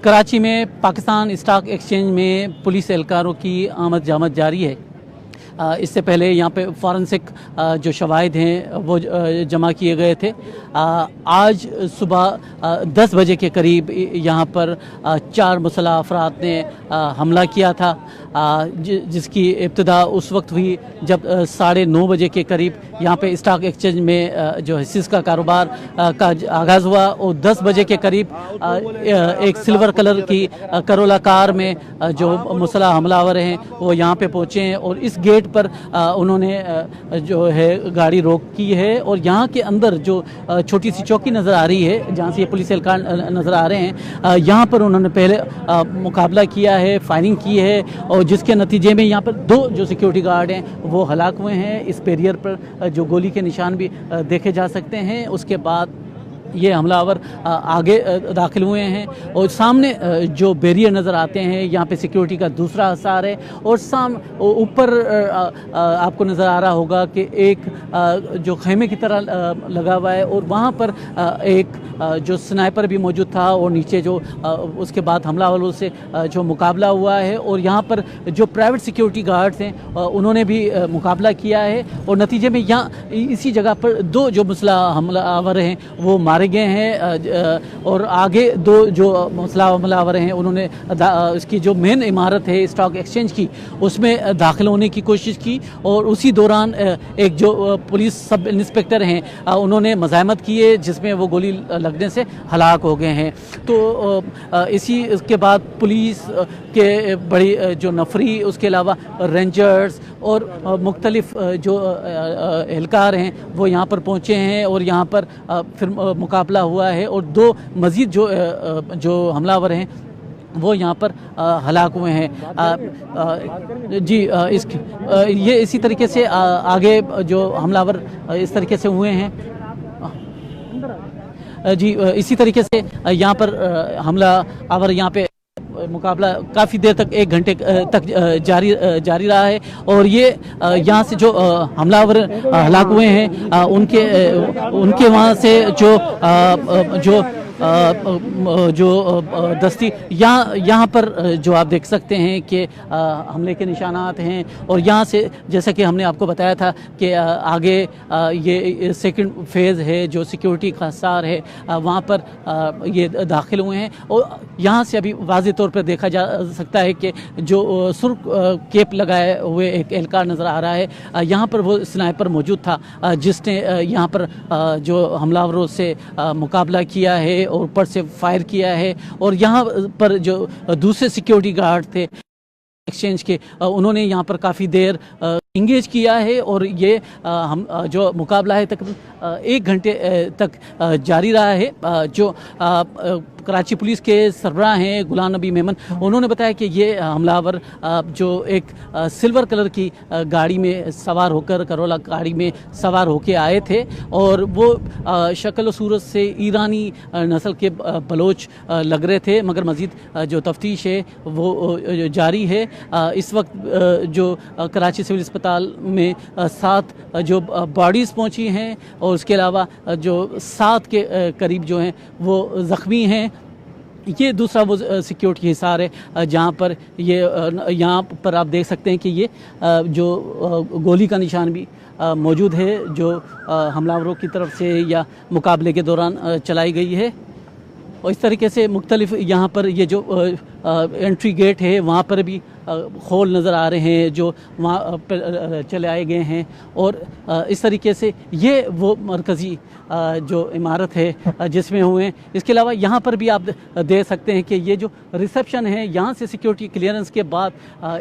कराची में Pakistan stock exchange में police एहलकारों की आमद जामद जारी है। इससे पहले यहाँ पे फॉरेंसिक जो शवाहिद हैं वो जमा किए गए थे। आज सुबह 10 बजे के करीब यहाँ पर 4 मुसल्लह अफराद ने हमला किया था, जिसकी इब्तिदा उस वक्त हुई जब 9:30 बजे के करीब यहाँ पे स्टॉक एक्सचेंज में जो हिस्सेस का कारोबार का आगाज़ हुआ और 10 बजे के करीब एक सिल्वर कलर की करोला कार में जो मुसल्लह हमलावर हैं वो यहाँ पे पहुँचे हैं और इस गेट पर उन्होंने जो है गाड़ी रोक की है और यहाँ के अंदर जो छोटी सी चौकी नज़र आ रही है जहाँ से ये पुलिस एहलकार नज़र आ रहे हैं, यहाँ पर उन्होंने पहले मुकाबला किया है, फायरिंग की है और जिसके नतीजे में यहाँ पर 2 जो सिक्योरिटी गार्ड हैं वो हलाक हुए हैं। इस बैरियर पर जो गोली के निशान भी देखे जा सकते हैं। उसके बाद ये हमलावर आगे दाखिल हुए हैं और सामने जो बैरियर नज़र आते हैं यहाँ पे सिक्योरिटी का दूसरा हिसार है और ऊपर आपको नज़र आ रहा होगा कि एक जो खेमे की तरह लगा हुआ है और वहाँ पर एक जो स्नाइपर भी मौजूद था और नीचे जो उसके बाद हमलावरों से जो मुकाबला हुआ है और यहाँ पर जो प्राइवेट सिक्योरिटी गार्ड्स हैं उन्होंने भी मुकाबला किया है और नतीजे में यहाँ इसी जगह पर 2 जो मुसल्लह हमलावर हैं वो मारे गए हैं और आगे 2 जो मुसल्लह हमलावर हैं उन्होंने इसकी जो मेन इमारत है स्टॉक एक्सचेंज की उसमें दाखिल होने की कोशिश की और उसी दौरान एक जो पुलिस सब इंस्पेक्टर हैं उन्होंने मज़ाहमत की है जिसमें वो गोली लगने से हलाक हो गए हैं। तो इसके बाद पुलिस के बड़ी जो नफरी, उसके अलावा रेंजर्स और मुख्तलिफ जो एहलकार हैं वो यहाँ पर पहुँचे हैं और यहाँ पर फिर मुकाबला हुआ है और 2 मज़ीद जो हमलावर हैं वो यहाँ पर हलाक हुए हैं। ये इसी तरीके से आगे जो हमलावर इस तरीके से हुए हैं इसी तरीके से यहाँ पर हमला आवर यहाँ पे मुकाबला काफ़ी देर तक 1 घंटे तक जारी रहा है और ये यहाँ से जो हमलावर हलाक हुए हैं उनके वहाँ से जो दस्ती यहाँ पर जो आप देख सकते हैं कि हमले के निशानात हैं और यहाँ से जैसा कि हमने आपको बताया था कि आगे ये सेकंड फेज़ है जो सिक्योरिटी का हिसार है वहाँ पर ये दाखिल हुए हैं और यहाँ से अभी वाज़े तौर पर देखा जा सकता है कि जो सुर्ख केप लगाए हुए एक एहलकार नज़र आ रहा है, यहाँ पर वो स्नाइपर मौजूद था जिसने यहाँ पर जो हमलावरों से मुकाबला किया है और ऊपर से फायर किया है और यहाँ पर जो दूसरे सिक्योरिटी गार्ड थे एक्सचेंज के उन्होंने यहाँ पर काफ़ी देर इंगेज किया है और ये हम जो मुकाबला है तकरीबन 1 घंटे तक जारी रहा है। जो कराची पुलिस के सरबराह हैं गुलाम नबी मेमन, उन्होंने बताया कि ये हमलावर जो एक सिल्वर कलर की गाड़ी में सवार होकर, करोला गाड़ी में सवार होकर आए थे और वो शक्ल सूरत से ईरानी नस्ल के बलोच लग रहे थे, मगर मज़ीद जो तफ्तीश है वो जारी है। इस वक्त जो कराची सिविल अस्पताल में 7 जो बॉडीज़ पहुंची हैं और उसके अलावा जो 7 के करीब जो हैं वो ज़ख्मी हैं। ये दूसरा वो सिक्योरिटी हिसार है जहाँ पर ये यहाँ पर आप देख सकते हैं कि ये जो गोली का निशान भी मौजूद है जो हमलावरों की तरफ से या मुकाबले के दौरान चलाई गई है। और इस तरीके से मुख्तलिफ यहाँ पर ये जो एंट्री गेट है वहाँ पर भी खोल नज़र आ रहे हैं जो वहाँ पर चले आए गए हैं और इस तरीके से ये वो मरकज़ी जो इमारत है जिसमें हुए हैं। इसके अलावा यहाँ पर भी आप देख सकते हैं कि ये जो रिसेप्शन है यहाँ से सिक्योरिटी क्लियरेंस के बाद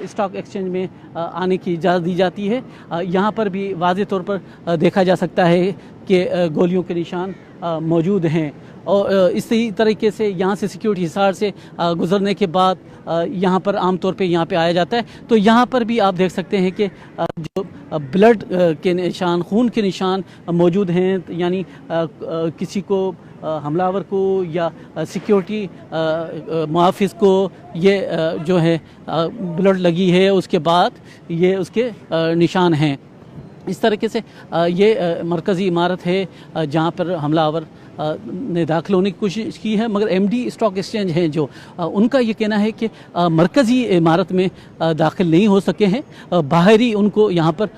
स्टॉक एक्सचेंज में आने की इजाज़त दी जाती है। यहाँ पर भी वाज़े तौर पर देखा जा सकता है कि गोलियों के निशान मौजूद हैं और इसी तरीके से यहाँ से सिक्योरिटी हिसार से गुज़रने के बाद यहाँ पर आम तौर पे यहाँ पे आया जाता है। तो यहाँ पर भी आप देख सकते हैं कि जो ब्लड के निशान, खून के निशान मौजूद हैं, यानी किसी को हमलावर को या सिक्योरिटी मुहाफिज को ये जो है ब्लड लगी है, उसके बाद ये उसके निशान हैं। इस तरीके से ये मरकज़ी इमारत है जहाँ पर हमलावर ने दाखिल होने की कोशिश की है, मगर एमडी स्टॉक एक्सचेंज हैं जो उनका ये कहना है कि मरकज़ी इमारत में दाखिल नहीं हो सके हैं, बाहरी उनको यहाँ पर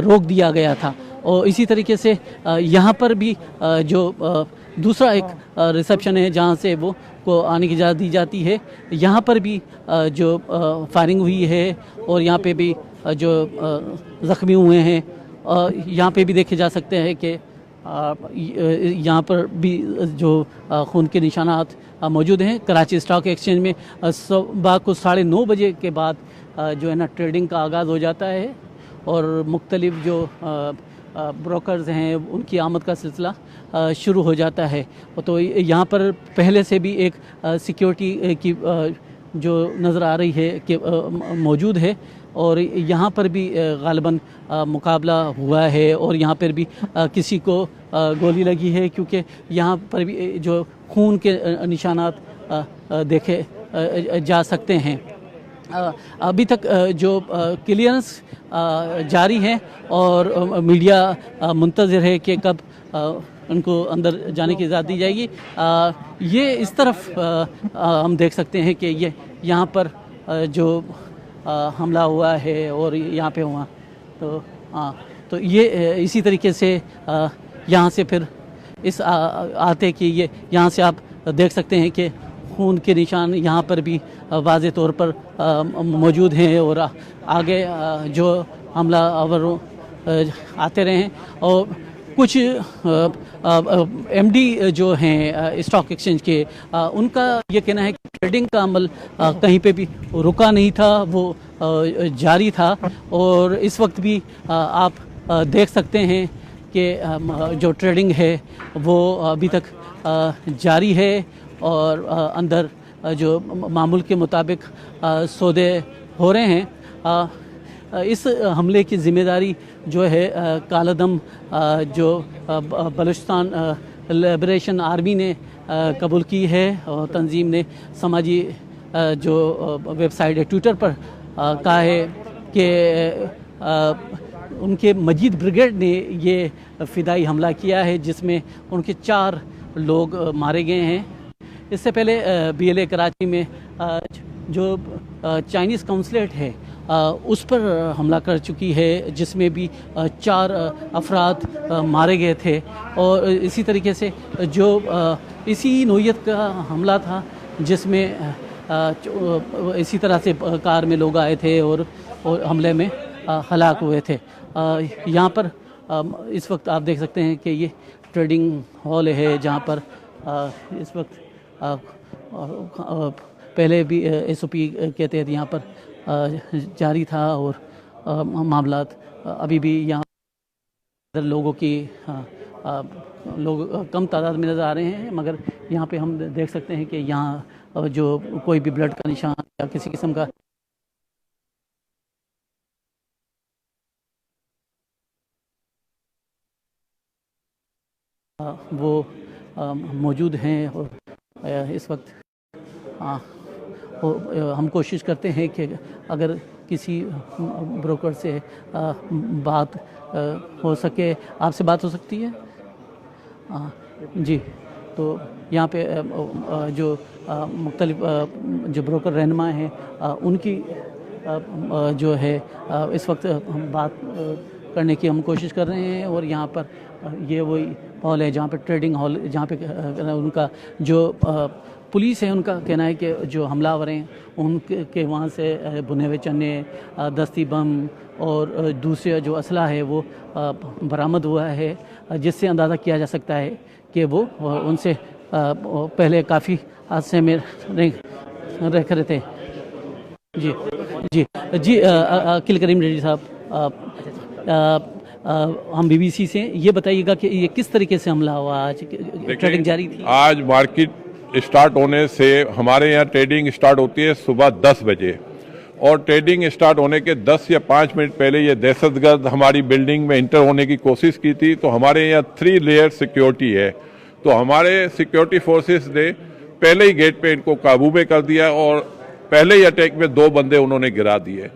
रोक दिया गया था। और इसी तरीके से यहाँ पर भी जो दूसरा एक रिसेप्शन है जहाँ से वो को आने की इजाज़त दी जाती है, यहाँ पर भी जो फायरिंग हुई है और यहाँ पे भी जो ज़ख्मी हुए हैं, यहाँ पे भी देखे जा सकते हैं कि यहाँ पर भी जो खून के निशानात मौजूद हैं। कराची स्टॉक एक्सचेंज में सुबह को 9:30 बजे के बाद जो है ना ट्रेडिंग का आगाज़ हो जाता है और मुख्तलिफ जो ब्रोकर्स हैं उनकी आमद का सिलसिला शुरू हो जाता है। तो यहाँ पर पहले से भी एक सिक्योरिटी की जो नज़र आ रही है कि मौजूद है और यहाँ पर भी गालिबन मुकाबला हुआ है और यहाँ पर भी किसी को गोली लगी है, क्योंकि यहाँ पर भी जो खून के निशानात देखे जा सकते हैं। अभी तक जो क्लियरेंस जारी है और मीडिया मुंतज़िर है कि कब उनको अंदर जाने की इजाज़त दी जाएगी। ये इस तरफ हम देख सकते हैं कि ये यहाँ पर जो हमला हुआ है और यहाँ पे हुआ, तो तो ये इसी तरीके से यहाँ से फिर इस आते कि ये यहाँ से आप देख सकते हैं कि खून के निशान यहाँ पर भी वाज़े तौर पर मौजूद हैं और आगे जो हमलावर आते रहे हैं। और कुछ एमडी जो हैं स्टॉक एक्सचेंज के, उनका ये कहना है कि ट्रेडिंग का अमल कहीं पे भी रुका नहीं था, वो जारी था और इस वक्त भी आप देख सकते हैं कि जो ट्रेडिंग है वो अभी तक जारी है और अंदर जो मामूल के मुताबिक सौदे हो रहे हैं। इस हमले की ज़िम्मेदारी जो है कालादम जो बलूचिस्तान लिबरेशन आर्मी ने कबूल की है और तंजीम ने समाजी जो वेबसाइट है ट्विटर पर कहा है कि उनके मजीद ब्रिगेड ने ये फ़िदाई हमला किया है जिसमें उनके 4 लोग मारे गए हैं। इससे पहले BLA कराची में जो चाइनीज़ कौंसलेट है उस पर हमला कर चुकी है, जिसमें भी 4 अफराद मारे गए थे। और इसी तरीके से जो इसी नौइयत का हमला था जिसमें इसी तरह से कार में लोग आए थे और हमले में हलाक हुए थे। यहाँ पर इस वक्त आप देख सकते हैं कि ये ट्रेडिंग हॉल है जहाँ पर इस वक्त पहले भी SOP के तहत यहाँ पर जारी था और मामलात अभी भी यहाँ लोगों की लोग कम तादाद में नज़र आ रहे हैं, मगर यहाँ पे हम देख सकते हैं कि यहाँ जो कोई भी ब्लड का निशान या किसी किस्म का वो मौजूद हैं। और इस वक्त हम कोशिश करते हैं कि अगर किसी ब्रोकर से बात हो सके, आपसे बात हो सकती है जी। तो यहाँ पे जो मुख्तलिफ जो ब्रोकर रहनुमा हैं उनकी जो है इस वक्त हम बात करने की हम कोशिश कर रहे हैं। और यहाँ पर ये वही हॉल है जहाँ पे ट्रेडिंग हॉल, जहाँ पे उनका जो पुलिस है उनका कहना है कि जो हमलावर हैं उनके वहाँ से बुने हुए चने, दस्ती बम और दूसरे जो असला है वो बरामद हुआ है, जिससे अंदाज़ा किया जा सकता है कि वो उनसे पहले काफ़ी हादसे में रह रहे थे। जी जी जी अकील करीम रेड्डी साहब, हम BBC से, ये बताइएगा कि ये किस तरीके से हमला हुआ? आज ट्रेडिंग जारी थी? आज मार्केट स्टार्ट होने से हमारे यहाँ ट्रेडिंग स्टार्ट होती है सुबह 10 बजे और ट्रेडिंग स्टार्ट होने के 10 या 5 मिनट पहले ये दहशतगर्द हमारी बिल्डिंग में इंटर होने की कोशिश की थी। तो हमारे यहाँ 3 लेयर सिक्योरिटी है, तो हमारे सिक्योरिटी फोर्सेस ने पहले ही गेट पे इनको काबू में कर दिया और पहले ही अटैक में 2 बंदे उन्होंने गिरा दिए।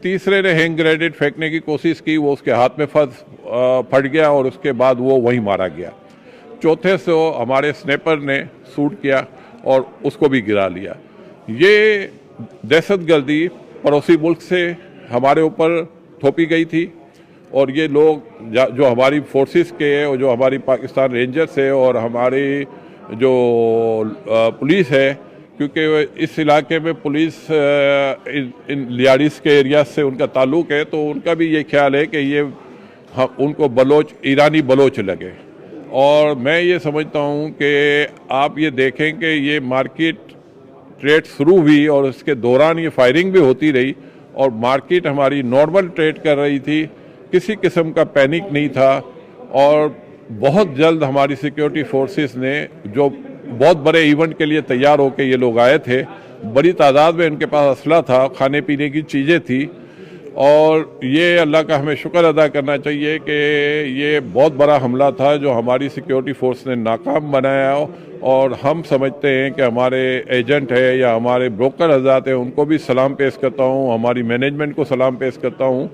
तीसरे ने हैंड ग्रेनेड फेंकने की कोशिश की, वो उसके हाथ में फट गया और उसके बाद वो वहीं मारा गया। चौथे से हमारे स्नैपर ने शूट किया और उसको भी गिरा लिया। ये दहशतगर्दी पड़ोसी मुल्क से हमारे ऊपर थोपी गई थी और ये लोग जो हमारी फोर्सेस के और जो हमारी पाकिस्तान रेंजर्स है और हमारी जो पुलिस है, क्योंकि इस इलाके में पुलिस इन लियाड़ीस के एरिया से उनका ताल्लुक है, तो उनका भी ये ख्याल है कि ये उनको बलोच ईरानी बलोच लगे। और मैं ये समझता हूँ कि आप ये देखें कि ये मार्केट ट्रेड शुरू हुई और उसके दौरान ये फायरिंग भी होती रही और मार्केट हमारी नॉर्मल ट्रेड कर रही थी, किसी किस्म का पैनिक नहीं था। और बहुत जल्द हमारी सिक्योरिटी फोर्सेस ने, जो बहुत बड़े इवेंट के लिए तैयार होकर ये लोग आए थे, बड़ी तादाद में उनके पास असला था, खाने पीने की चीज़ें थी, और ये अल्लाह का हमें शुक्र अदा करना चाहिए कि ये बहुत बड़ा हमला था जो हमारी सिक्योरिटी फोर्स ने नाकाम बनाया। और हम समझते हैं कि हमारे एजेंट है या हमारे ब्रोकर हज़रात हैं, उनको भी सलाम पेश करता हूँ, हमारी मैनेजमेंट को सलाम पेश करता हूँ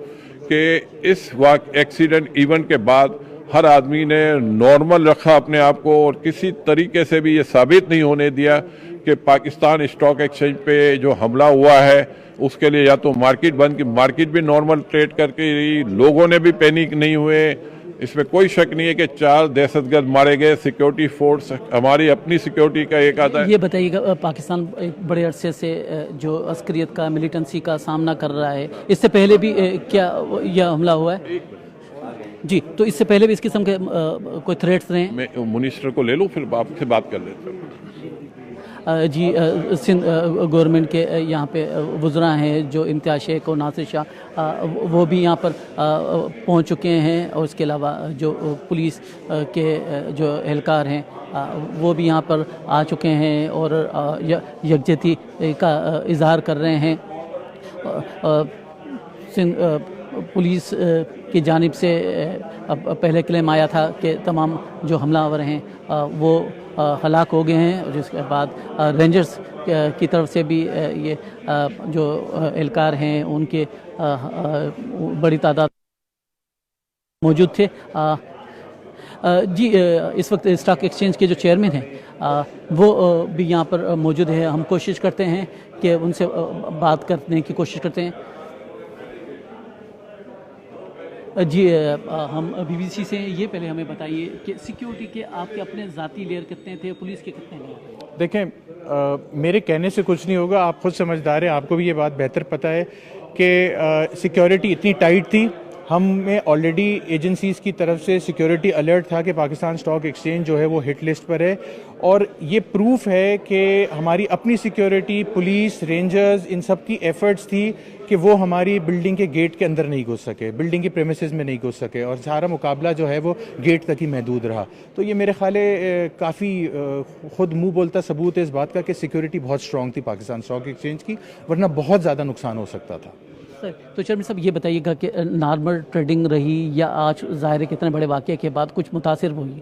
कि इस एक्सीडेंट इवेंट के बाद हर आदमी ने नॉर्मल रखा अपने आप को और किसी तरीके से भी ये साबित नहीं होने दिया कि पाकिस्तान स्टॉक एक्सचेंज पे जो हमला हुआ है उसके लिए या तो मार्केट बंद की, मार्केट भी नॉर्मल ट्रेड करके रही, लोगों ने भी पैनिक नहीं हुए। इसमें कोई शक नहीं है कि 4 दहशतगर्द मारे गए। सिक्योरिटी फोर्स हमारी अपनी सिक्योरिटी का एक आता है। ये बताइएगा, पाकिस्तान एक बड़े अरसे से जो अस्करियत का, मिलिटेंसी का सामना कर रहा है, इससे पहले भी क्या यह हमला हुआ है? जी, तो इससे पहले भी इस किस्म के कोई थ्रेट्स रहे? मैं मिनिस्टर को ले लूँ फिर आपसे बात कर लेते हैं। जी, सिंध गवर्नमेंट के यहाँ पे वज़रा हैं जो इम्तियाज़ शेख और नासिर शाह, वो भी यहाँ पर पहुँच चुके हैं, और इसके अलावा जो पुलिस के जो एहलकार हैं वो भी यहाँ पर आ चुके हैं और यकजहती का इजहार कर रहे हैं। सिंध पुलिस की जानिब से पहले क्लेम आया था कि तमाम जो हमलावर हैं वो हलाक हो गए हैं, और जिसके बाद रेंजर्स की तरफ से भी ये जो एहलकार हैं उनके बड़ी तादाद मौजूद थे। जी, इस वक्त स्टॉक एक्सचेंज के जो चेयरमैन हैं वो भी यहाँ पर मौजूद है। हम कोशिश करते हैं कि उनसे बात करने की कोशिश करते हैं। जी, हम BBC से हैं। ये पहले हमें बताइए कि सिक्योरिटी के आपके अपने ज़ाती लेयर कितने थे, पुलिस के कितने लेयर? देखें, मेरे कहने से कुछ नहीं होगा, आप खुद समझदार हैं, आपको भी ये बात बेहतर पता है कि सिक्योरिटी इतनी टाइट थी। हमें ऑलरेडी एजेंसीज़ की तरफ से सिक्योरिटी अलर्ट था कि पाकिस्तान स्टॉक एक्सचेंज जो है वो हिट लिस्ट पर है, और ये प्रूफ है कि हमारी अपनी सिक्योरिटी, पुलिस, रेंजर्स, इन सब की एफर्ट्स थी कि वो हमारी बिल्डिंग के गेट के अंदर नहीं घुस सके, बिल्डिंग के प्रेमिसेस में नहीं घुस सके, और सारा मुकाबला जो है वो गेट तक ही महदूद रहा। तो ये मेरे ख्याल काफ़ी खुद मुंह बोलता सबूत है इस बात का कि सिक्योरिटी बहुत स्ट्रॉन्ग थी पाकिस्तान स्टॉक एक्सचेंज की, वरना बहुत ज़्यादा नुकसान हो सकता था। तो चेयरमैन साहब, ये बताइएगा कि नॉर्मल ट्रेडिंग रही या आज ज़ाहिर है कितने बड़े वाक़े के बाद कुछ मुतासिर हुई?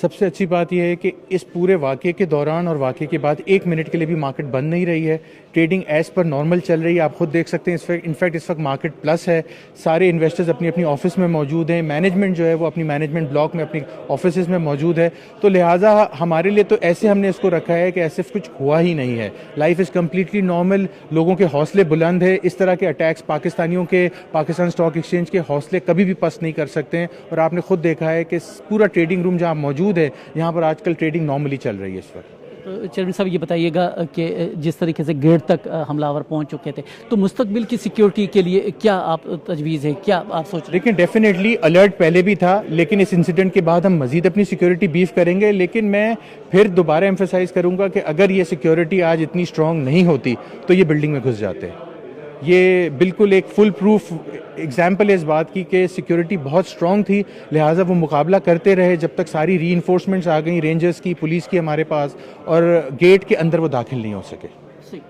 सबसे अच्छी बात यह है कि इस पूरे वाक़े के दौरान और वाक़े के बाद 1 मिनट के लिए भी मार्केट बंद नहीं रही है। ट्रेडिंग एज पर नॉर्मल चल रही है, आप खुद देख सकते हैं। इनफैक्ट इस वक्त मार्केट प्लस है, सारे इन्वेस्टर्स अपनी अपनी ऑफिस में मौजूद हैं, मैनेजमेंट जो है वो अपनी मैनेजमेंट ब्लॉक में अपनी ऑफिस में मौजूद है। तो लिहाजा हमारे लिए तो ऐसे हमने इसको रखा है कि ऐसे कुछ हुआ ही नहीं है। लाइफ इज़ कम्प्लीटली नॉर्मल, लोगों के हौसले बुलंद है। इस तरह के अटैक्स पाकिस्तानियों के पाकिस्तान स्टॉक एक्सचेंज के हौसले कभी भी पस्त नहीं कर सकते हैं। और आपने खुद देखा है कि पूरा ट्रेडिंग रूम जहाँ मौजूद है, यहाँ पर आजकल ट्रेडिंग नॉर्मली चल रही है इस वक्त। तो चेयरमैन साहब, ये बताइएगा कि जिस तरीके से गेट तक हमलावर पहुंच चुके थे, तो मुस्तकबिल की सिक्योरिटी के लिए क्या आप तजवीज़ है, क्या आप सोच रहे हैं? लेकिन डेफिनेटली अलर्ट पहले भी था, लेकिन इस इंसिडेंट के बाद हम मजीद अपनी सिक्योरिटी बीफ करेंगे। लेकिन मैं फिर दोबारा एम्फेसाइज करूंगा कि अगर ये सिक्योरिटी आज इतनी स्ट्रांग नहीं होती तो ये बिल्डिंग में घुस जाते। ये बिल्कुल एक फुल प्रूफ एग्जाम्पल है इस बात की कि सिक्योरिटी बहुत स्ट्रांग थी, लिहाजा वो मुकाबला करते रहे जब तक सारी रीइंफोर्समेंट्स आ गई, रेंजर्स की, पुलिस की हमारे पास, और गेट के अंदर वो दाखिल नहीं हो सके।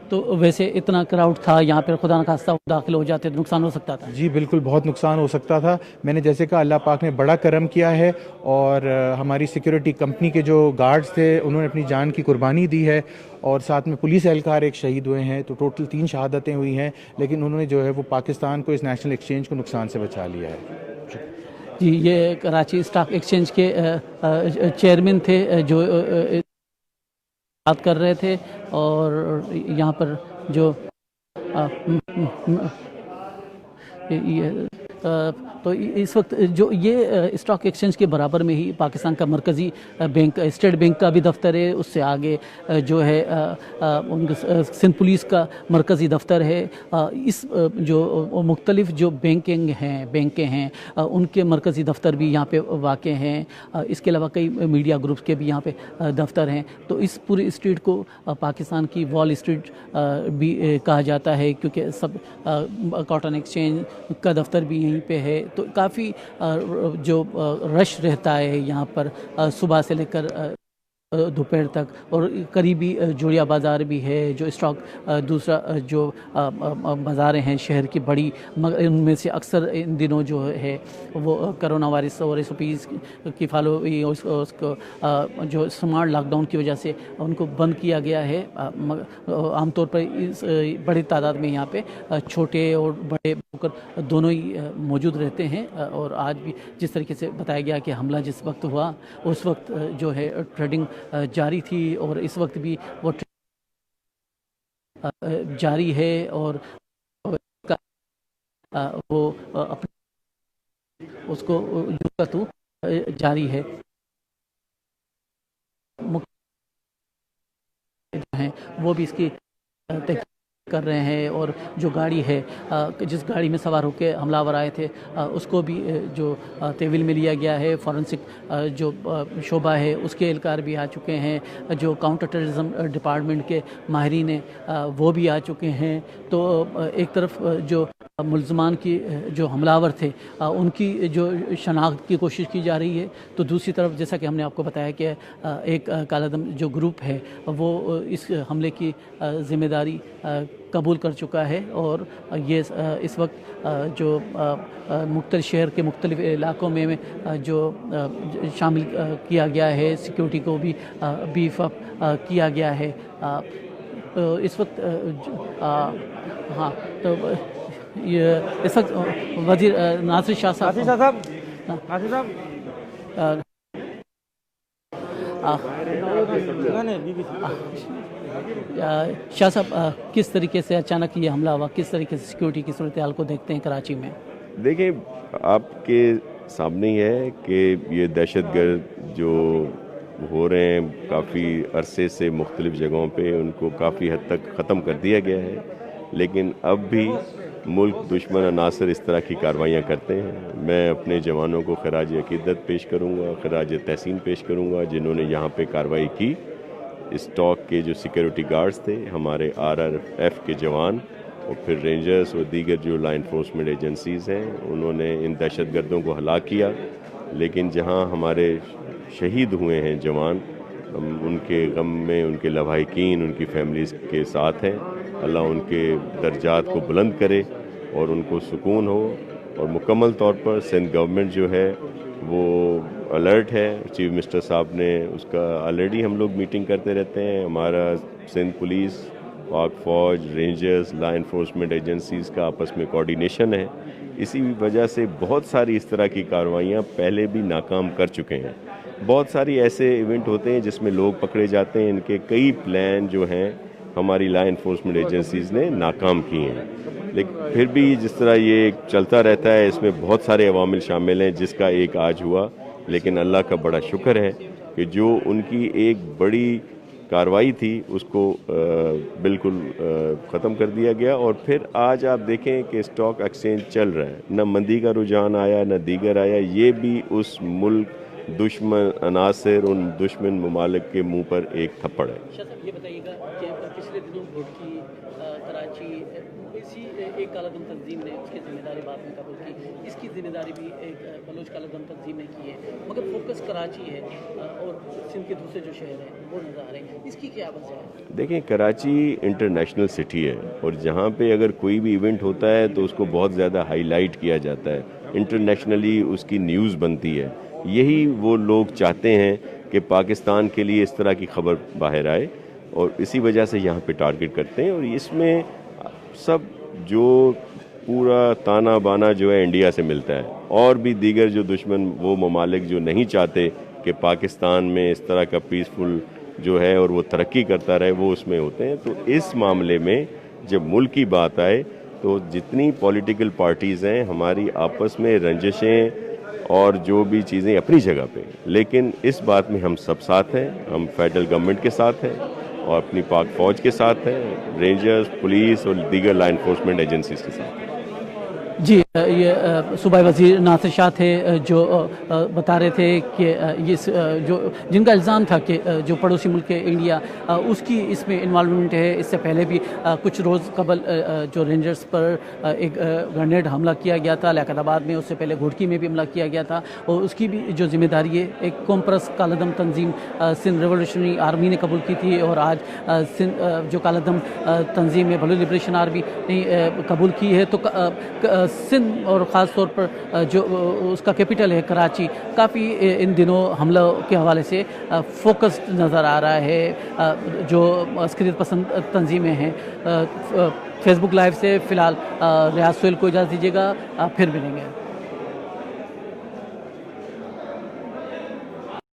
तो वैसे इतना क्राउड था यहाँ पर, खुदा न खास्ता दाखिल हो जाते तो नुकसान हो सकता था? जी बिल्कुल, बहुत नुकसान हो सकता था। मैंने जैसे कहा, अल्लाह पाक ने बड़ा करम किया है, और हमारी सिक्योरिटी कंपनी के जो गार्ड्स थे उन्होंने अपनी जान की कुर्बानी दी है, और साथ में पुलिस एहलकार एक शहीद हुए हैं। तो टोटल 3 शहादतें हुई हैं, लेकिन उन्होंने जो है वो पाकिस्तान को, इस नेशनल एक्सचेंज को नुकसान से बचा लिया है। जी, ये कराची स्टॉक एक्सचेंज के चेयरमैन थे जो बात कर रहे थे। और यहाँ पर जो ये तो इस वक्त जो ये स्टॉक एक्सचेंज के बराबर में ही पाकिस्तान का मरकज़ी बैंक, स्टेट बैंक का भी दफ्तर है। उससे आगे जो है उनका सिंध पुलिस का मरकज़ी दफ्तर है। इस जो मुख्तलिफ जो बैंकें हैं उनके मरकज़ी दफ्तर भी यहाँ पे वाक़ हैं। इसके अलावा कई मीडिया ग्रुप्स के भी यहाँ पे दफ्तर हैं। तो इस पूरी स्ट्रीट को पाकिस्तान की वॉल स्ट्रीट भी कहा जाता है, क्योंकि सब कॉटन एक्सचेंज का दफ्तर भी यहीं पे है। तो काफ़ी जो रश रहता है यहाँ पर सुबह से लेकर दोपहर तक। और करीबी जोड़िया बाज़ार भी है, जो स्टॉक दूसरा जो बाज़ारें हैं शहर की बड़ी, मगर उनमें से अक्सर इन दिनों जो है वो कोरोना वायरस और SOPs की फॉलो उसको जो स्मार्ट लॉकडाउन की वजह से उनको बंद किया गया है। आमतौर पर इस बड़ी तादाद में यहाँ पे छोटे और बड़े होकर दोनों ही मौजूद रहते हैं। और आज भी जिस तरीके से बताया गया कि हमला जिस वक्त हुआ उस वक्त जो है ट्रेडिंग जारी थी, और इस वक्त भी वो जारी है। और वो अपने उसको तो जारी है। वो भी इसकी कर रहे हैं। और जो गाड़ी है, जिस गाड़ी में सवार होकर हमलावर आए थे, उसको भी जो तहवील में लिया गया है। फॉरेंसिक जो शोबा है उसके एहलकार भी आ चुके हैं। जो काउंटर टेररिज्म डिपार्टमेंट के माहिरीन हैं वो भी आ चुके हैं। तो एक तरफ जो मुल्ज़मान की जो हमलावर थे उनकी जो शनाख्त की कोशिश की जा रही है, तो दूसरी तरफ जैसा कि हमने आपको बताया कि एक कालादम जो ग्रुप है वो इस हमले की ज़िम्मेदारी कबूल कर चुका है। और ये इस वक्त जो मुख्तलिफ शहर के मुख्तलिफ इलाकों में जो शामिल किया गया है, सिक्योरिटी को भी बीफ अप किया गया है। इस वक्त हाँ, तो ये इस वक्त वज़ीर नासिर शाह साहब शाह साहब, किस तरीके से अचानक ये हमला हुआ, किस तरीके से सिक्योरिटी की सूरत हाल को देखते हैं कराची में? देखिए, आपके सामने ही है कि ये दहशतगर्द जो हो रहे हैं काफ़ी अरसे से मुख्तलिफ जगहों पे, उनको काफ़ी हद तक ख़त्म कर दिया गया है। लेकिन अब भी मुल्क दुश्मन अनासर इस तरह की कार्रवाइयाँ करते हैं। मैं अपने जवानों को खराज अकीदत पेश करूँगा, खराज तहसीन पेश करूँगा जिन्होंने यहाँ पे कार्रवाई की। स्टॉक के जो सिक्योरिटी गार्ड्स थे, हमारे RRF के जवान, और फिर रेंजर्स और दीगर जो लॉ इन्फोर्समेंट एजेंसीज़ हैं, उन्होंने इन दहशतगर्दों को हलाक किया। लेकिन जहाँ हमारे शहीद हुए हैं जवान, उनके गम में उनके लवाहिकीन उनकी फैमिलीज़ के साथ हैं। अल्लाह उनके दर्जात को बुलंद करे और उनको सुकून हो। और मुकम्मल तौर पर सिंध गवर्नमेंट जो है वो अलर्ट है। चीफ मिनिस्टर साहब ने उसका ऑलरेडी हम लोग मीटिंग करते रहते हैं। हमारा सिंध पुलिस, पाक फ़ौज, रेंजर्स, लॉ इन्फोर्समेंट एजेंसीज़ का आपस में कोऑर्डिनेशन है। इसी वजह से बहुत सारी इस तरह की कार्रवाइयाँ पहले भी नाकाम कर चुके हैं। बहुत सारी ऐसे इवेंट होते हैं जिसमें लोग पकड़े जाते हैं। इनके कई प्लान जो हैं हमारी लॉ इन्फोर्समेंट एजेंसीज़ ने नाकाम किए हैं। लेकिन फिर भी जिस तरह ये चलता रहता है, इसमें बहुत सारे अवामिल शामिल हैं, जिसका एक आज हुआ। लेकिन अल्लाह का बड़ा शुक्र है कि जो उनकी एक बड़ी कार्रवाई थी उसको बिल्कुल ख़त्म कर दिया गया। और फिर आज आप देखें कि स्टॉक एक्सचेंज चल रहा है, न मंदी का रुझान आया न दीगर आया। ये भी उस मुल्क दुश्मन अनासर, उन दुश्मन ममालिक के मुंह पर एक थप्पड़ है। ये बताइएगा कि पिछले दिनों वोट की कराची इसी एक कालादम तंजीम ने उसकी जिम्मेदारी बाद में कबूल की। इसकी जिम्मेदारी भी एक बलोच कालादम तंजीम ने की है, मगर फोकस कराची है और सिंध के दूसरे जो शहर हैं वो नज़र आ रहे हैं। इसकी क्या वजह है? देखें, कराची इंटरनेशनल सिटी है और जहाँ पे अगर कोई भी इवेंट होता है तो उसको बहुत ज़्यादा हाईलाइट किया जाता है, इंटरनेशनली उसकी न्यूज़ बनती है। यही वो लोग चाहते हैं कि पाकिस्तान के लिए इस तरह की खबर बाहर आए और इसी वजह से यहाँ पे टारगेट करते हैं। और इसमें सब जो पूरा ताना बाना जो है इंडिया से मिलता है, और भी दीगर जो दुश्मन वो ममालिक जो नहीं चाहते कि पाकिस्तान में इस तरह का पीसफुल जो है और वो तरक्की करता रहे, वो उसमें होते हैं। तो इस मामले में जब मुल्क की बात आए तो जितनी पॉलिटिकल पार्टीज़ हैं हमारी आपस में रंजिशें और जो भी चीज़ें अपनी जगह पे, लेकिन इस बात में हम सब साथ हैं। हम फेडरल गवर्नमेंट के साथ हैं और अपनी पाक फौज के साथ हैं, रेंजर्स, पुलिस और दीगर लॉ इन्फोर्समेंट एजेंसीज के साथ हैं। जी, ये सूबाई वज़ीर नासिर शाह थे जो बता रहे थे कि ये जो जिनका इल्ज़ाम था कि जो पड़ोसी मुल्क है इंडिया उसकी इसमें इन्वॉल्वमेंट है। इससे पहले भी कुछ रोज़ कबल जो रेंजर्स पर एक ग्रेनेड हमला किया गया था लियाकताबाद में, उससे पहले घोड़की में भी हमला किया गया था और उसकी भी जो जिम्मेदारी है एक कॉम्प्रेस कालदम तंजीम सिंध रेवोल्यूशनरी आर्मी ने कबूल की थी और आज सिंध जो कालदम तंजीम है बलूच लिबरेशन आर्मी ने कबूल की है। तो सिंध और ख़ास तौर पर जो उसका कैपिटल है कराची काफ़ी इन दिनों हमलों के हवाले से फोकस्ड नज़र आ रहा है। जो अस्करियत पसंद तंजीमें हैं। फेसबुक लाइव से फ़िलहाल रियाज सोहेल को इजाज़त दीजिएगा, फिर मिलेंगे।